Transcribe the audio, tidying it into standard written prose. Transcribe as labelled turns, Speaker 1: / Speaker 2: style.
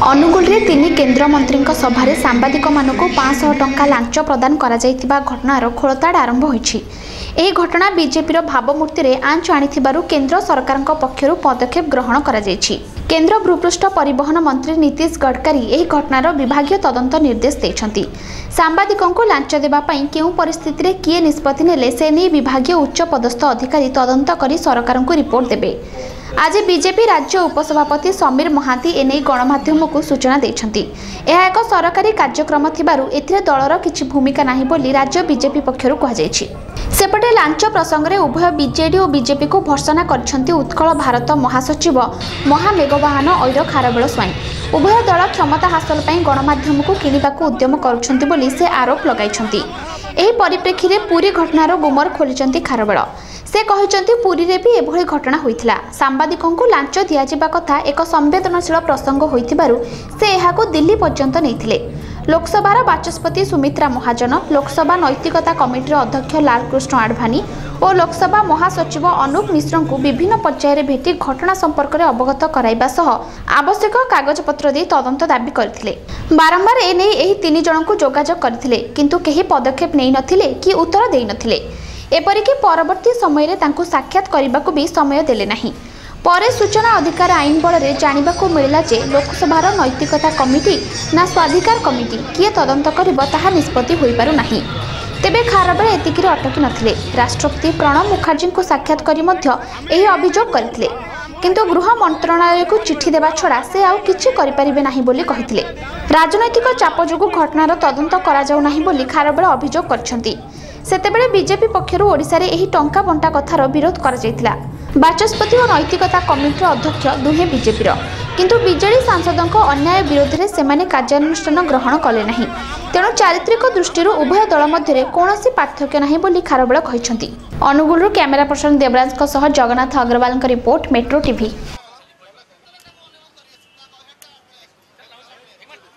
Speaker 1: अनुगुल रे तीन केन्द्रमंत्री सभारे सांबादिक मानक 500 टंका लांच प्रदान करा जायतिबा घटनार खोलताड़ आरंभ होईछि। एही घटना बीजेपीर भावमूर्ति रे आंच आनिथिबारु केंद्र सरकार पक्षरु पदक्षेप ग्रहण करा जायछि। केंद्र भूपृष्ठ परिवहन मंत्री नीतीश गडकरी एही घटनार विभागीय तदंत निर्देश दैछन्ति। सांबादिकंकु लांच देबा पई केउ परिस्थिति रे किए निष्पत्ति नेले से नै विभागीय उच्च पदस्थ अधिकारी तदंत करी सरकारंकु रिपोर्ट देबे। आज बीजेपी राज्य उपसभापति समीर महांती एने गणमाध्यम को सूचना देछन्ति। यह एक सरकारी कार्यक्रम थिबारु एथिरे दलर किछि भूमिका नाही बोली राज्य बीजेपी पक्षरु कहा जायछि। सेपटे लांच प्रसंग रे उभय बीजेडी और बीजेपी को भर्सना करछन्ति उत्कल भारत महासचिव महामेघवाहन ऐर खारबेल स्वाई। उभय दल क्षमता हासिल पई गणमाध्यम को किनिबाकू उद्यम करुछन्ति बोली से आरोप लगाइछन्ति। एही परिप्रेक्षी रे पूरी घटनार गुमर खोलिछन्ति खारबेल। से कहते पुरी रे भी एभली घटना होइथिला। सांबादिकों को लांच दिया जिबा कथा एक संवेदनशील प्रसंग होइथिबारु से एहाको दिल्ली पर्यंत नैथिले। लोकसभार बाचस्पति सुमित्रा महाजन, लोकसभा नैतिकता कमिटीर अध्यक्ष लालकृष्ण आडवाणी और लोकसभा महासचिव अनूप मिश्र को विभिन्न पर्यायर भेटी घटना संपर्क में अवगत कराइबा सह आवश्यक कागजपत्र दे तदंत दाबी करथिले। बारंबार एने एही तीन जन को जोगाजोग करथिले किंतु केही पदक्षेप नै नथिले कि उत्तर देई नथिले। एपरिकी परवर्ती समय रे तांको साक्षात करबाकू भी समय देले नाही। परे सूचना अधिकार आईन बल रे जानिबाकू मिलला जे लोकसभार नैतिकता कमिटी ना स्वाधिकार कमिटी किए तदंत करिबो ताहा निष्पत्ति होई पारु नाही। तेबे खारबेल एतिकिरे अटकी नथिले। राष्ट्रपति प्रणब मुखर्जी को साक्षात करी मध्य एही अभियोग करथिले किंतु गृह मंत्रालय को चिठी देबा छडा से आउ किछि करि परिबे नाही बोली कहिथिले। राजनैतिक चाप जोगु घटनार तदंत करा जाउ नाही बोली खारबेल अभियोग करछन्ती। सेतेबेले बीजेपी पक्षरु ओडिसा रे एही टंका बंटा कथार विरोध करा जायतिला। बाचस्पति और नैतिकता कमिटीर अध्यक्ष दुहे बीजेपीर किंतु बीजेडी सांसदों अन्याय विरोध में सेमाने कार्यानुष्ठान ग्रहण कले नहीं। तेणु चारित्रिक दृष्टि उभय दल मध्य कौनसी पार्थक्य नहीं बोली खारबेल कहिसंती। Anugul camera person Devraj Jagannath Agarwal report metro TV.